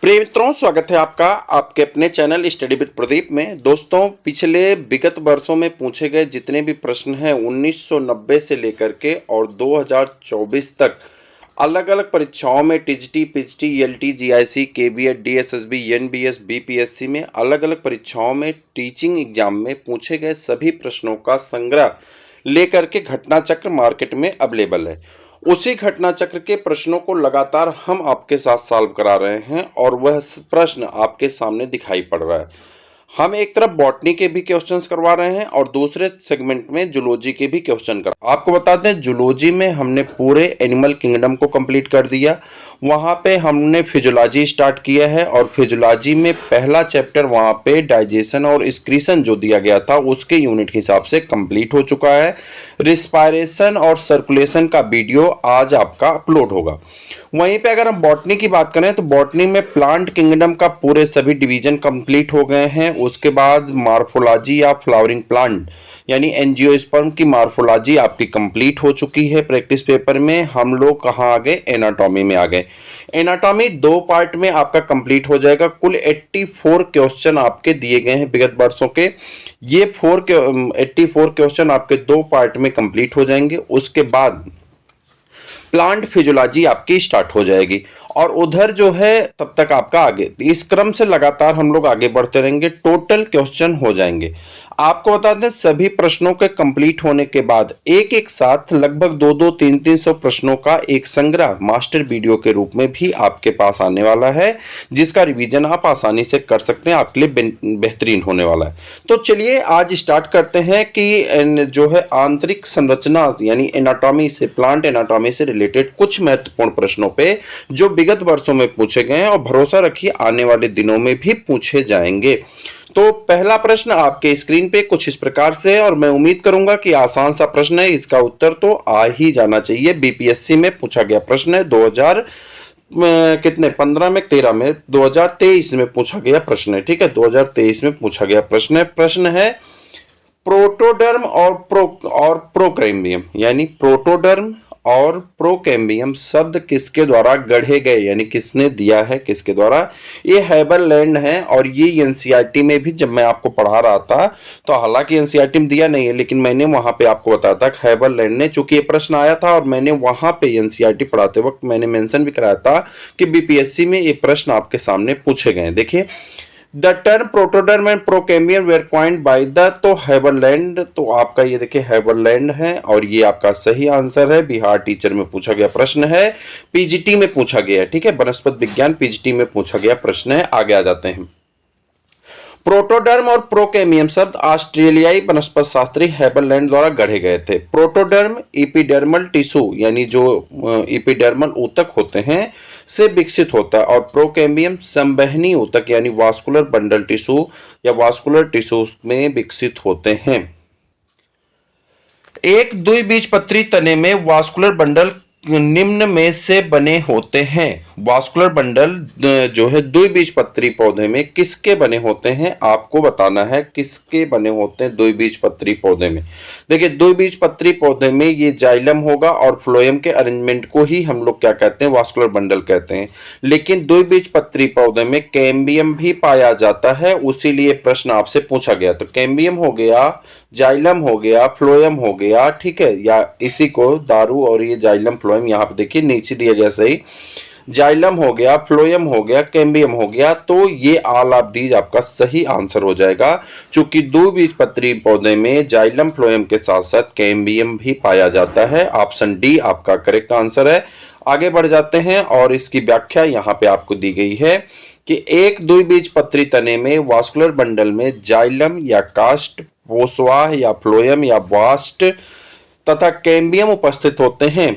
प्रिय मित्रों, स्वागत है आपका आपके अपने चैनल स्टडी विद प्रदीप में। दोस्तों, पिछले विगत वर्षों में पूछे गए जितने भी प्रश्न हैं 1990 से लेकर के और 2024 तक अलग अलग परीक्षाओं में टीजीटी, पीजीटी, ईएलटी, जीआईसी, केबीएड, डीएसएसबी, एनबीएस, बीपीएससी में अलग अलग परीक्षाओं में टीचिंग एग्जाम में पूछे गए सभी प्रश्नों का संग्रह लेकर के घटना चक्र मार्केट में अवेलेबल है। उसी घटना चक्र के प्रश्नों को लगातार हम आपके साथ सॉल्व करा रहे हैं और वह प्रश्न आपके सामने दिखाई पड़ रहा है। हम एक तरफ बॉटनी के भी क्वेश्चंस करवा रहे हैं और दूसरे सेगमेंट में जूलॉजी के भी क्वेश्चन कर। आपको बता दें, जूलॉजी में हमने पूरे एनिमल किंगडम को कंप्लीट कर दिया। वहाँ पे हमने फिजियोलॉजी स्टार्ट किया है और फिजियोलॉजी में पहला चैप्टर वहाँ पे डाइजेशन और एक्सक्रीशन जो दिया गया था उसके यूनिट के हिसाब से कंप्लीट हो चुका है। रिस्पायरेशन और सर्कुलेशन का वीडियो आज आपका अपलोड होगा। वहीं पे अगर हम बॉटनी की बात करें तो बॉटनी में प्लांट किंगडम का पूरे सभी डिवीजन कंप्लीट हो गए हैं। उसके बाद मार्फोलॉजी या फ्लावरिंग प्लांट यानी एंजियोस्पर्म की मार्फोलॉजी आपकी कंप्लीट हो चुकी है। प्रैक्टिस पेपर में हम लोग कहाँ आ गए? एनाटॉमी में आ गए। एनाटॉमी 2 पार्ट में आपका कंप्लीट हो जाएगा। कुल 84 क्वेश्चन आपके दिए गए हैं विगत वर्षों के। ये 84 क्वेश्चन आपके 2 पार्ट में कंप्लीट हो जाएंगे। उसके बाद प्लांट फिजियोलॉजी आपकी स्टार्ट हो जाएगी और उधर जो है तब तक आपका आगे इस क्रम से लगातार हम लोग आगे बढ़ते रहेंगे। टोटल क्वेश्चन हो जाएंगे। आपको बता दें, सभी प्रश्नों के कंप्लीट होने के बाद एक एक साथ लगभग 2-2, 300 प्रश्नों का एक संग्रह मास्टर वीडियो के रूप में भी आपके पास आने वाला है, जिसका रिवीजन आप आसानी से कर सकते हैं। आपके लिए बेहतरीन होने वाला है। तो चलिए आज स्टार्ट करते हैं कि जो है आंतरिक संरचना यानी एनाटॉमी से, प्लांट एनाटॉमी से रिलेटेड कुछ महत्वपूर्ण प्रश्नों पे जो विगत वर्षों में पूछे गए हैं और भरोसा रखिए आने वाले दिनों में भी पूछे जाएंगे। तो पहला प्रश्न आपके स्क्रीन पे कुछ इस प्रकार से है और मैं उम्मीद करूंगा कि आसान सा प्रश्न है। इसका उत्तर तो आ ही जाना चाहिए। बीपीएससी में पूछा गया प्रश्न है 2000 कितने 15 में 13 में 2023 में पूछा गया प्रश्न है। ठीक है, 2023 में पूछा गया प्रश्न है। प्रश्न है प्रोटोडर्म और प्रोकैम्बियम यानी प्रोटोडर्म और प्रोकैम्बियम शब्द किसके द्वारा गढ़े गए यानी किसने दिया है, किसके द्वारा? ये हैबरलैंड है और ये एनसीईआरटी में भी जब मैं आपको पढ़ा रहा था तो हालांकि एनसीईआरटी में दिया नहीं है लेकिन मैंने वहां पे आपको बताया था हैबरलैंड ने, चूंकि ये प्रश्न आया था और मैंने वहां पे एनसीईआरटी पढ़ाते वक्त मैंने मेंशन भी कराया था कि बीपीएससी में ये प्रश्न आपके सामने पूछे गए। देखिए, the term protoderm and procambium were coined by the, तो हैबरलैंड, तो आपका ये देखिए हैबरलैंड है और ये आपका सही आंसर है। बिहार टीचर में पूछा गया प्रश्न है, पीजीटी में पूछा गया है। ठीक है, वनस्पति विज्ञान पीजीटी में पूछा गया प्रश्न है। आगे आ जाते हैं। प्रोटोडर्म और प्रोकैम्बियम शब्द ऑस्ट्रेलियाई वनस्पति शास्त्री हैबरलैंड द्वारा गढ़े गए थे। प्रोटोडर्म एपिडर्मल टिश्यू यानी जो एपिडर्मल ऊतक होते हैं से विकसित होता है और प्रोकैम्बियम संवहनी ऊतक यानी वास्कुलर बंडल टिश्यू या वास्कुलर टिश्यू में विकसित होते हैं। एक द्विबीजपत्री तने में वास्कुलर बंडल निम्न में से बने होते हैं। वास्कुलर बंडल जो है द्विबीजपत्री पौधे में किसके बने होते हैं? आपको बताना है किसके बने होते हैं द्विबीजपत्री पौधे में। देखिए, द्विबीजपत्री पौधे में ये जाइलम होगा और फ्लोएम के अरेंजमेंट को ही हम लोग क्या कहते हैं? वास्कुलर बंडल कहते हैं। लेकिन द्विबीजपत्री पौधे में कैम्बियम भी पाया जाता है, उसीलिए प्रश्न आपसे पूछा गया। तो कैम्बियम हो गया, जाइलम हो गया, फ्लोएम हो गया। ठीक है, या इसी को दारू और ये जाइलम फ्लोएम यहाँ पे देखिए नीचे दिया गया सही, जाइलम हो गया, फ्लोएम हो गया, कैम्बियम हो गया। तो ये ऑल ऑफ दीज आपका सही आंसर हो जाएगा, क्योंकि द्विबीजपत्री पौधे में जाइलम फ्लोएम के साथ साथ कैम्बियम भी पाया जाता है। ऑप्शन डी आपका करेक्ट आंसर है। आगे बढ़ जाते हैं और इसकी व्याख्या यहाँ पे आपको दी गई है कि एक द्विबीजपत्री तने में वास्कुलर बंडल में जाइलम या कास्ट, पोस्वाह या फ्लोएम या बास्ट तथा कैम्बियम उपस्थित होते हैं।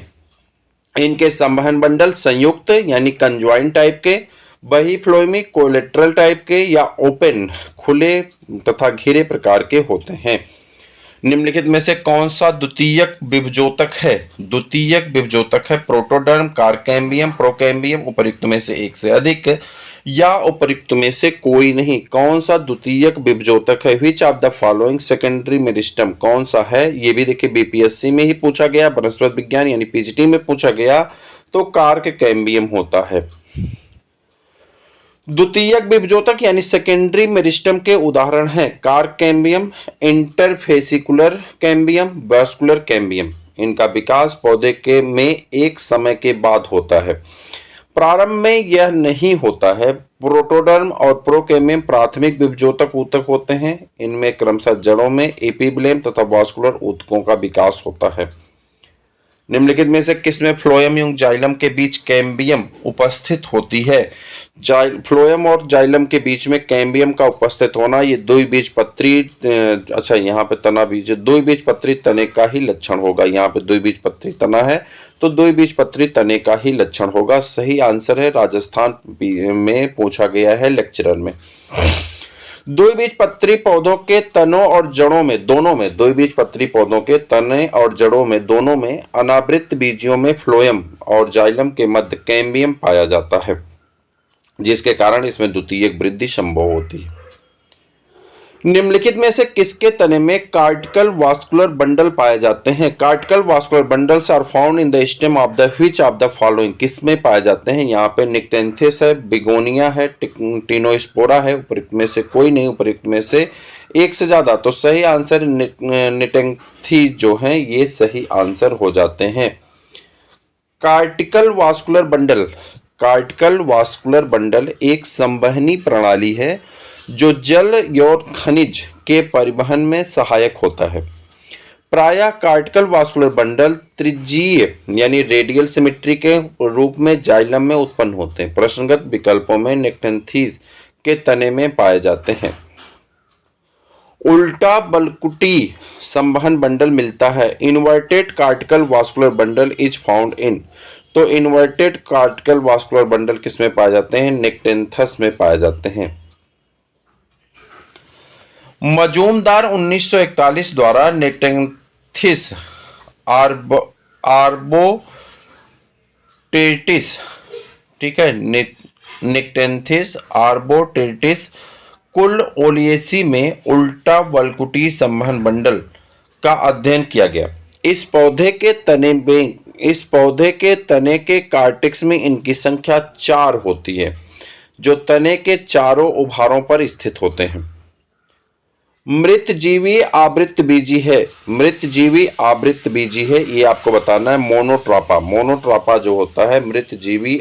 इनके संवहन बंडल संयुक्त यानी कंजॉइंट टाइप के, बही फ्लोएमी कोलेट्रल टाइप के या ओपन खुले तथा घिरे प्रकार के होते हैं। निम्नलिखित में से कौन सा द्वितीयक विभजोतक है? द्वितीयक विभजोतक है प्रोटोडर्म, कारकैम्बियम, प्रोकैम्बियम। उपर्युक्त में से एक से अधिक या उपर्युक्त में से कोई नहीं। कौन सा द्वितीयक विभजोतक है? Which of the following secondary meristem, कौन सा है? ये भी देखिए बीपीएससी में ही पूछा गया, वनस्पति विज्ञान यानी पीजीटी में पूछा गया। तो कारकैम्बियम होता है। द्वितीयक विभजोतक यानी सेकेंडरी मेरिस्टम के उदाहरण हैं cork cambium, interfascicular cambium, vascular cambium. इनका विकास पौधे के में एक समय के बाद होता है। प्रारंभ में यह नहीं होता है। प्रोटोडर्म और प्रोकैम्बियम प्राथमिक विभजोतक ऊतक होते हैं। इनमें क्रमशः जड़ों में एपिब्लेम तथा वास्कुलर ऊतकों का विकास होता है। निम्नलिखित में से किसमें फ्लोएम एवं जाइलम के बीच कैम्बियम उपस्थित होती है? फ्लोएम और जाइलम के बीच में कैम्बियम का उपस्थित होना ये द्विबीजपत्री, अच्छा यहाँ पे तना बीज, द्विबीजपत्री तने का ही लक्षण होगा। यहाँ पे द्विबीजपत्री तना है तो द्विबीजपत्री तने का ही लक्षण होगा। सही आंसर है, राजस्थान में पूछा गया है लेक्चरर में। द्विबीजपत्री पौधों के तनों और जड़ों में दोनों में, द्विबीजपत्री पौधों के तने और जड़ों में दोनों में अनावृत बीजियों में फ्लोएम और जाइलम के मध्य कैम्बियम पाया जाता है, जिसके कारण इसमें द्वितीयक वृद्धि संभव होती है। निम्नलिखित में से किसके तने में कार्टिकल वास्कुलर बंडल पाए जाते हैं? Cortical vascular bundles are found in the stem of the which of the following, किसमें पाए जाते हैं? यहाँ पे निक्टेंथिस है, बिगोनिया है, टिनोस्पोरा है। उपयुक्त में से कोई नहीं, उपयुक्त में से एक से ज्यादा। तो सही आंसर निटेंथी जो है ये सही आंसर हो जाते हैं। Cortical vascular bundle, कार्टिकल vascular bundle एक संवहनी प्रणाली है जो जल और खनिज के परिवहन में सहायक होता है। प्रायः कार्टिकल वास्कुलर बंडल त्रिज्यीय यानी रेडियल सिमेट्री के रूप में जाइलम में उत्पन्न होते हैं। प्रश्नगत विकल्पों में निक्टेंथीज के तने में पाए जाते हैं। उल्टा बलकुटी संवहन बंडल मिलता है। Inverted cortical vascular bundle is found in, तो इन्वर्टेड कार्टिकल वास्कुलर बंडल किसमें पाए जाते हैं? निक्टेंथस में पाए जाते हैं। मजूमदार 1941 द्वारा निक्टेंथिस आर्बोटेटिस, ठीक है, निक्टेंथिस आर्बोटेटिस कुल ओलियेसी में उल्टा बलकुटी संवहन बंडल का अध्ययन किया गया। इस पौधे के तने के कार्टेक्स में इनकी संख्या 4 होती है, जो तने के चारों उभारों पर स्थित होते हैं। मृतजीवी आवृत्तबीजी है, मृतजीवी आवृत्तबीजी है, ये आपको बताना है। मोनोट्रापा, मोनोट्रापा जो होता है मृतजीवी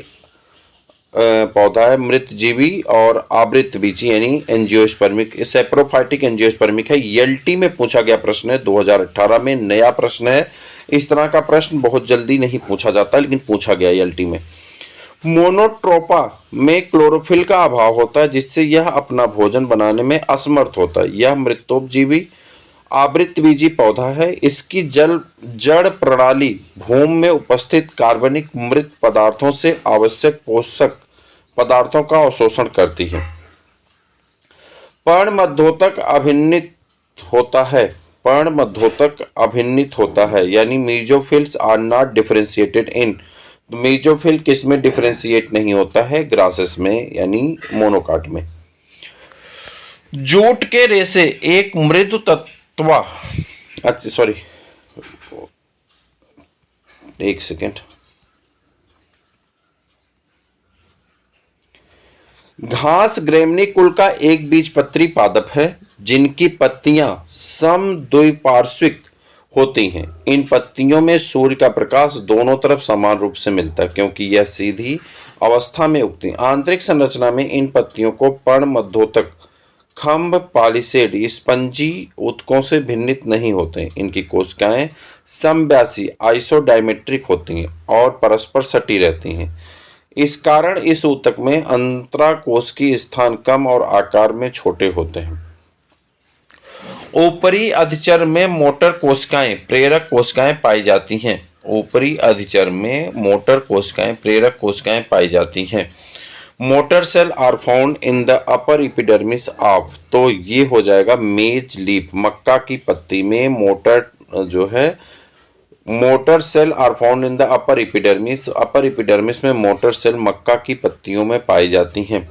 पौधा है, मृतजीवी और आवृत्तबीजी यानी एंजियोस्पर्मिक, सेप्रोफाइटिक एंजियोस्पर्मिक है। एलटी में पूछा गया प्रश्न है, 2018 में नया प्रश्न है। इस तरह का प्रश्न बहुत जल्दी नहीं पूछा जाता, लेकिन पूछा गया एलटी में। मोनोट्रोपा में क्लोरोफिल का अभाव होता है, जिससे यह अपना भोजन बनाने में असमर्थ होता है। यह मृतोपजीवी आवृत्तबीजी पौधा है। इसकी जड़ प्रणाली भूमि में उपस्थित कार्बनिक मृत पदार्थों से आवश्यक पोषक पदार्थों का अवशोषण करती है। पर्णमध्योतक अभिन्नित होता है, पर्णमध्योतक अभिन्नित होता है, यानी mesophylls are not differentiated in, mesophyll किस में डिफरेंशिएट नहीं होता है? ग्रासेस में यानी मोनोकाट में। जूट के रेशे एक मृदु तत्व, अच्छा सॉरी एक सेकेंड, घास ग्रेमनी कुल का एक बीजपत्री पादप है, जिनकी पत्तियां समद्विपार्श्विक होती हैं। इन पत्तियों में सूर्य का प्रकाश दोनों तरफ समान रूप से मिलता है, क्योंकि यह सीधी अवस्था में उगती हैं। आंतरिक संरचना में इन पत्तियों को पर्णमध्योतक खंभ पॉलिसेड स्पंजी ऊतकों से भिन्नित नहीं होते। इनकी कोशिकाएं समव्यासी आइसोडायमेट्रिक होती हैं और परस्पर सटी रहती हैं। इस कारण इस ऊतक में अंतराकोश की स्थान कम और आकार में छोटे होते हैं। ऊपरी अधिचर में मोटर कोशिकाएं प्रेरक कोशिकाएं पाई जाती हैं। ऊपरी अधिचर में मोटर कोशिकाएं प्रेरक कोशिकाएं पाई जाती हैं। Motor cell are found in the upper epidermis of, तो ये हो जाएगा मेज लीफ, मक्का की पत्ती में मोटर जो है motor cell are found in the upper epidermis, upper epidermis में मोटर सेल मक्का की पत्तियों में पाई जाती हैं।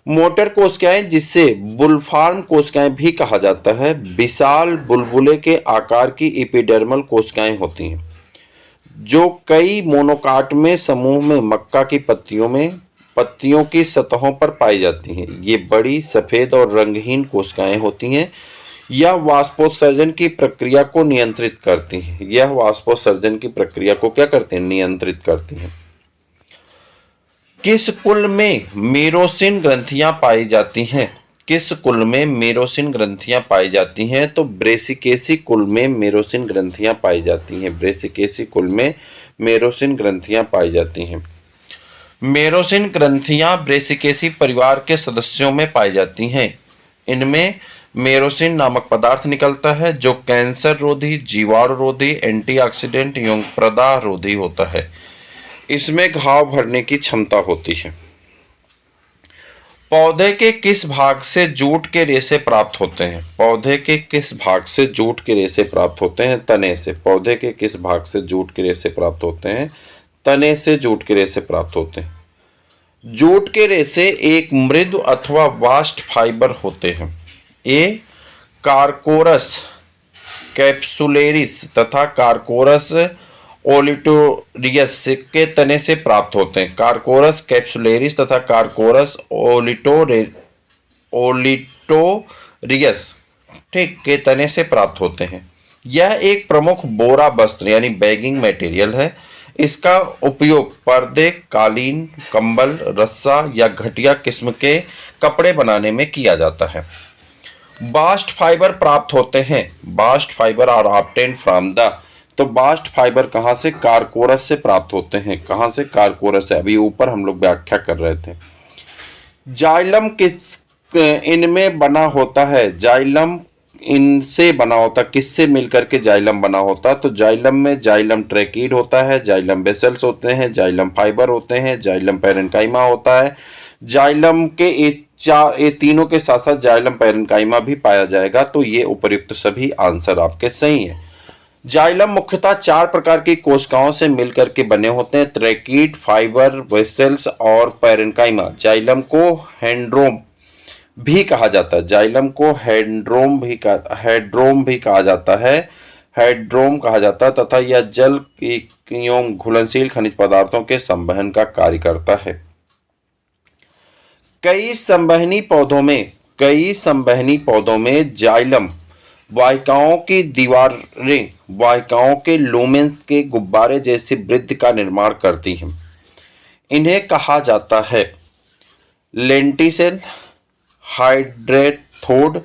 मोटर कोशिकाएं, जिससे बुलफॉर्म कोशिकाएं भी कहा जाता है, विशाल बुलबुले के आकार की एपिडर्मल कोशिकाएं होती हैं, जो कई मोनोकाट में समूह में मक्का की पत्तियों में पत्तियों की सतहों पर पाई जाती हैं। ये बड़ी, सफेद और रंगहीन कोशिकाएं होती हैं। यह वाष्पोत्सर्जन की प्रक्रिया को नियंत्रित करती हैं। यह वाष्पोत्सर्जन की प्रक्रिया को क्या करती हैं? नियंत्रित करती हैं। किस कुल में मेरोसिन ग्रंथियां पाई जाती हैं? किस कुल में मेरोसिन ग्रंथियां पाई जाती हैं? तो ब्रेसिकेसी कुल में मेरोसिन ग्रंथियां पाई जाती हैं। ब्रेसिकेसी कुल में मेरोसिन ग्रंथियां पाई जाती हैं। मेरोसिन ग्रंथियां ब्रेसिकेसी परिवार के सदस्यों में पाई जाती हैं। इनमें मेरोसिन नामक पदार्थ निकलता है जो कैंसर रोधी, जीवाणु रोधी, एंटीऑक्सीडेंट एवं प्रदाह रोधी होता है। इसमें घाव भरने की क्षमता होती है। पौधे के किस भाग से जूट के रेशे प्राप्त होते हैं? पौधे के किस भाग से जूट के रेशे प्राप्त होते हैं? तने से। पौधे के किस भाग से जूट के रेशे प्राप्त होते हैं? तने से जूट के रेशे प्राप्त होते हैं। जूट के रेशे एक मृदु अथवा वास्ट फाइबर होते हैं। ये कारकोरस कैप्सुलेरिस तथा कारकोरस ओलिटोरियस के तने से प्राप्त होते हैं। कारकोरस कैप्सुलेरिस तथा कारकोरस ओलिटोरियस ठीक के तने से प्राप्त होते हैं। यह एक प्रमुख बोरा वस्त्र यानी बैगिंग मटेरियल है। इसका उपयोग पर्दे, कालीन, कंबल, रस्सा या घटिया किस्म के कपड़े बनाने में किया जाता है। बास्ट फाइबर प्राप्त होते हैं। Bast fibre are obtained from the. तो बास्ट फाइबर कहाँ से? कारकोरस से प्राप्त होते हैं। कहाँ से? कारकोरस से। अभी ऊपर हम लोग व्याख्या कर रहे थे। जाइलम किस इनमें बना होता है? जाइलम इनसे बना होता, किससे मिलकर के जाइलम बना होता? तो जाइलम में जाइलम ट्रैकीड होता है, जाइलम बेसल्स होते हैं, जाइलम फाइबर होते हैं, जाइलम पैरेन्काइमा होता है। जाइलम के ये तीनों के साथ साथ जाइलम पैरेन्काइमा भी पाया जाएगा। तो ये उपर्युक्त सभी आंसर आपके सही हैं। जाइलम मुख्यतः 4 प्रकार की कोशिकाओं से मिलकर के बने होते हैं: ट्रैकीड, फाइबर, वेसल्स और पैरेन्काइमा। जाइलम को हेड्रोम भी कहा जाता है। जाइलम को हेड्रोम भी कहा जाता है। हेड्रोम कहा जाता है तथा यह जल एवं घुलनशील खनिज पदार्थों के संवहन का कार्य करता है। कई संवहनी पौधों में जाइलम वाहिकाओं की दीवारें वाहिकाओं के लूमेन के गुब्बारे जैसी वृत्त का निर्माण करती हैं। इन्हें कहा जाता है लेंटिसेल, हाइड्रेथोड,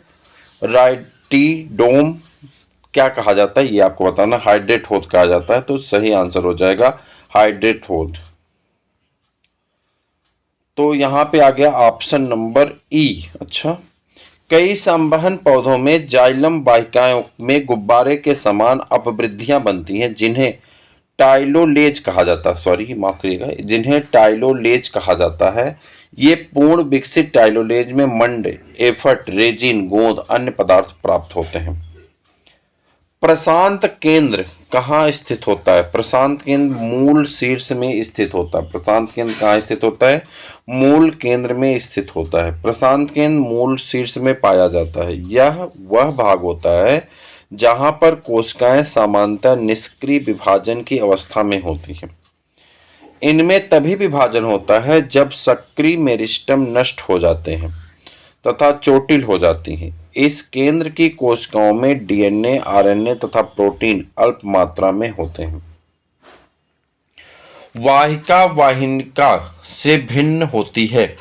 राइटिडोम। क्या कहा जाता है ये आपको बताना। हाइड्रेथोड कहा जाता है। तो सही आंसर हो जाएगा हाइड्रेथोड। तो यहां पे आ गया ऑप्शन नंबर ई। अच्छा, कई संवहन पौधों में जाइलम वाहिकाओं में गुब्बारे के समान अपवृद्धियां बनती हैं जिन्हें टाइलोलेज कहा जाता है। माफ करिएगा, जिन्हें टाइलोलेज कहा जाता है। ये पूर्ण विकसित टाइलोलेज में मंड, एफट, रेजिन, गोंद, अन्य पदार्थ प्राप्त होते हैं। प्रशांत केंद्र कहाँ स्थित होता है? प्रशांत केंद्र मूल शीर्ष में स्थित होता है। प्रशांत केंद्र कहाँ स्थित होता है? मूल केंद्र में स्थित होता है। प्रशांत केंद्र मूल शीर्ष में पाया जाता है। यह वह भाग होता है जहां पर कोशिकाएं सामान्यतः निष्क्रिय विभाजन की अवस्था में होती हैं। इनमें तभी विभाजन होता है जब सक्रिय मेरिस्टम नष्ट हो जाते हैं तथा चोटिल हो जाती हैं। इस केंद्र की कोशिकाओं में डीएनए, आरएनए तथा प्रोटीन अल्प मात्रा में होते हैं। वाहिका वाहिनिका से भिन्न होती है।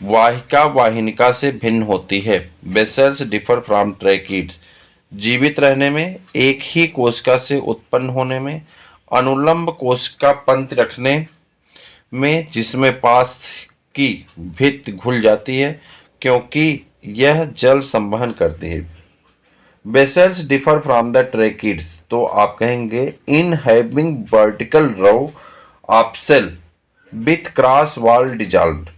वाहिका वाहिनिका से भिन्न होती है। Vessels differ from tracheids. जीवित रहने में, एक ही कोशिका से उत्पन्न होने में, अनुलंब कोशिका पंक्ति रखने में जिसमें पास की भित्ति घुल जाती है क्योंकि यह जल संवहन करती है। Vessels differ from the tracheids. तो आप कहेंगे in having vertical row of cell with cross wall dissolved.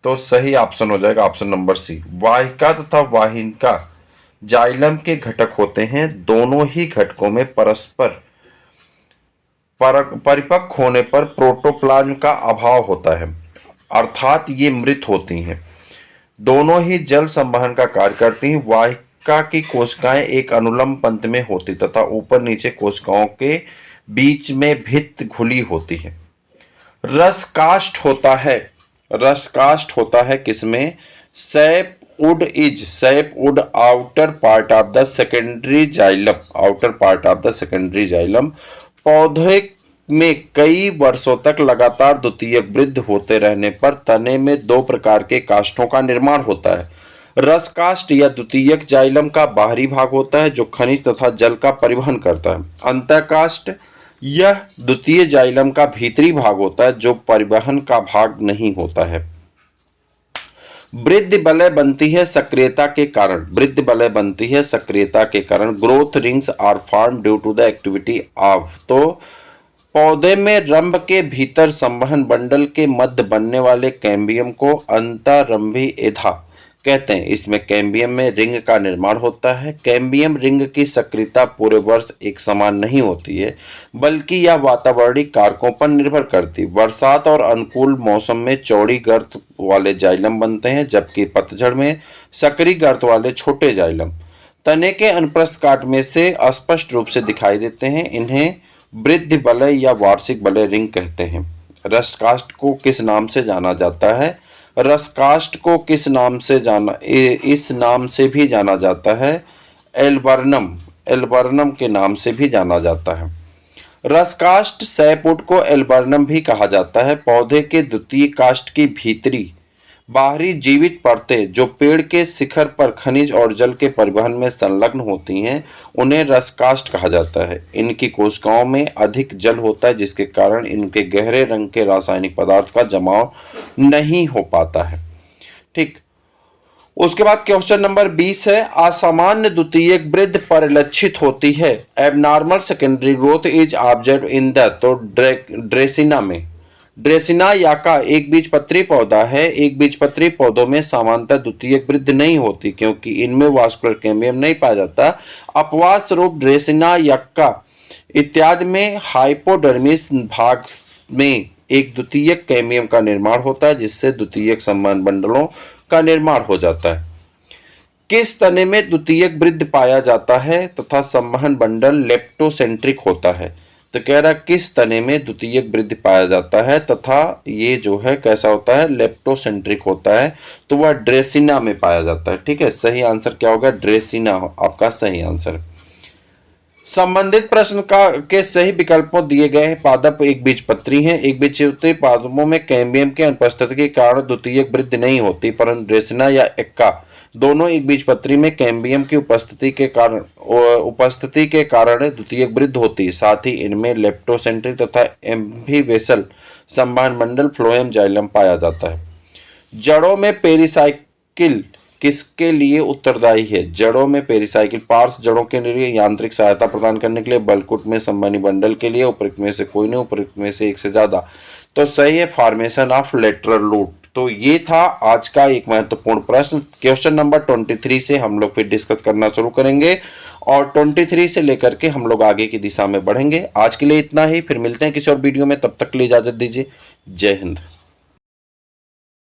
तो सही ऑप्शन हो जाएगा ऑप्शन नंबर सी। वाहिका तथा वाहिनिका जाइलम के घटक होते हैं। दोनों ही घटकों में परस्पर परिपक्व होने पर प्रोटोप्लाज्म का अभाव होता है, अर्थात ये मृत होती हैं। दोनों ही जल संवहन का कार्य करती हैं। वाहिका की कोशिकाएं एक अनुलंब पंक्ति में होती तथा ऊपर नीचे कोशिकाओं के बीच में भित्ति घुली होती है। रस काष्ठ होता है। रसकास्ट होता है किसमें? Sapwood outer part of the secondary xylem, outer part of the secondary xylem. पौधे में कई वर्षों तक लगातार द्वितीयक वृद्धि होते रहने पर तने में दो प्रकार के काष्ठों का निर्माण होता है। रस काष्ठ या द्वितीयक जाइलम का बाहरी भाग होता है जो खनिज तथा जल का परिवहन करता है। अंतःकाष्ठ यह द्वितीय जाइलम का भीतरी भाग होता है जो परिवहन का भाग नहीं होता है। वृद्धि वलय बनती है सक्रियता के कारण, वृद्धि वलय बनती है सक्रियता के कारण। Growth rings are form due to the activity of, तो पौधे में रंभ के भीतर संवहन बंडल के मध्य बनने वाले कैम्बियम को अंतरंभी एधा कहते हैं। इसमें कैम्बियम में रिंग का निर्माण होता है। कैम्बियम रिंग की सक्रियता पूरे वर्ष एक समान नहीं होती है, बल्कि यह वातावरणीय कारकों पर निर्भर करती है। बरसात और अनुकूल मौसम में चौड़ी गर्त वाले जाइलम बनते हैं, जबकि पतझड़ में सक्रिय गर्त वाले छोटे जाइलम तने के अनुप्रस्थ काट में से स्पष्ट रूप से दिखाई देते हैं। इन्हें वृद्धि वलय या वार्षिक वलय रिंग कहते हैं। रसकास्ट को किस नाम से जाना जाता है? रसकास्ट को किस नाम से इस नाम से भी जाना जाता है, एल्बर्नम, एल्बर्नम के नाम से भी जाना जाता है। रसकास्ट सैपवुड को एल्बर्नम भी कहा जाता है। पौधे के द्वितीय काष्ठ की भीतरी बाहरी जीवित परतें जो पेड़ के शिखर पर खनिज और जल के परिवहन में संलग्न होती हैं उन्हें रसकास्ट कहा जाता है। इनकी कोशिकाओं में अधिक जल होता है जिसके कारण इनके गहरे रंग के रासायनिक पदार्थ का जमाव नहीं हो पाता है। ठीक, उसके बाद क्वेश्चन नंबर 20 है, असामान्य द्वितीयक वृद्धि परिलक्षित होती है। Abnormal secondary growth is observed in the, तो ड्रेसिना में, ड्रेसिना याका एक बीजपत्री पौधा है। एक बीजपत्री पौधों में सामान्यतः द्वितीयक वृद्धि नहीं होती क्योंकि इनमें वास्कुलर कैम्बियम नहीं पाया जाता। अपवाद स्वरूप ड्रेसिना याका इत्यादि में हाइपोडर्मिस भाग में एक द्वितीयक कैम्बियम का निर्माण होता है जिससे द्वितीयक संवहन बंडलों का निर्माण हो जाता है। किस तने में द्वितीयक वृद्धि पाया जाता है तथा संवहन बंडल लेप्टोसेंट्रिक होता है? तो कह रहा किस तने में द्वितीयक वृद्धि पाया जाता है तथा ये जो है कैसा होता है, लेप्टोसेंट्रिक होता है, तो वह ड्रेसिना में पाया जाता है। ठीक है, सही आंसर क्या होगा? ड्रेसिना आपका सही आंसर। संबंधित प्रश्न के सही विकल्पों दिए गए हैं। पादप एक बीजपत्री हैं। एक बीजपत्री पादपों में कैम्बियम के अनुपस्थिति के कारण द्वितीयक वृद्धि नहीं होती, परंतु ड्रेसिना या एक्का दोनों एक बीजपत्री में कैम्बियम की उपस्थिति के कारण द्वितीयक वृद्धि होती है। साथ ही इनमें लेप्टोसेंट्रिक तथा एम्फीवेसल संवहन मंडल फ्लोएम जाइलम पाया जाता है। जड़ों में पेरिसाइकिल किसके लिए उत्तरदायी है? जड़ों में पेरिसाइकिल पार्श्व जड़ों के लिए यांत्रिक सहायता प्रदान करने के लिए, बलकुट में संवहनी बंडल के लिए, उपयुक्त में से कोई नहीं, उपयुक्त में से एक से ज्यादा। तो सही है फॉर्मेशन ऑफ लेटरल रूट। तो ये था आज का एक महत्वपूर्ण प्रश्न। क्वेश्चन नंबर 23 से हम लोग फिर डिस्कस करना शुरू करेंगे और 23 से लेकर के हम लोग आगे की दिशा में बढ़ेंगे। आज के लिए इतना ही, फिर मिलते हैं किसी और वीडियो में, तब तक के लिए इजाजत दीजिए। जय हिंद।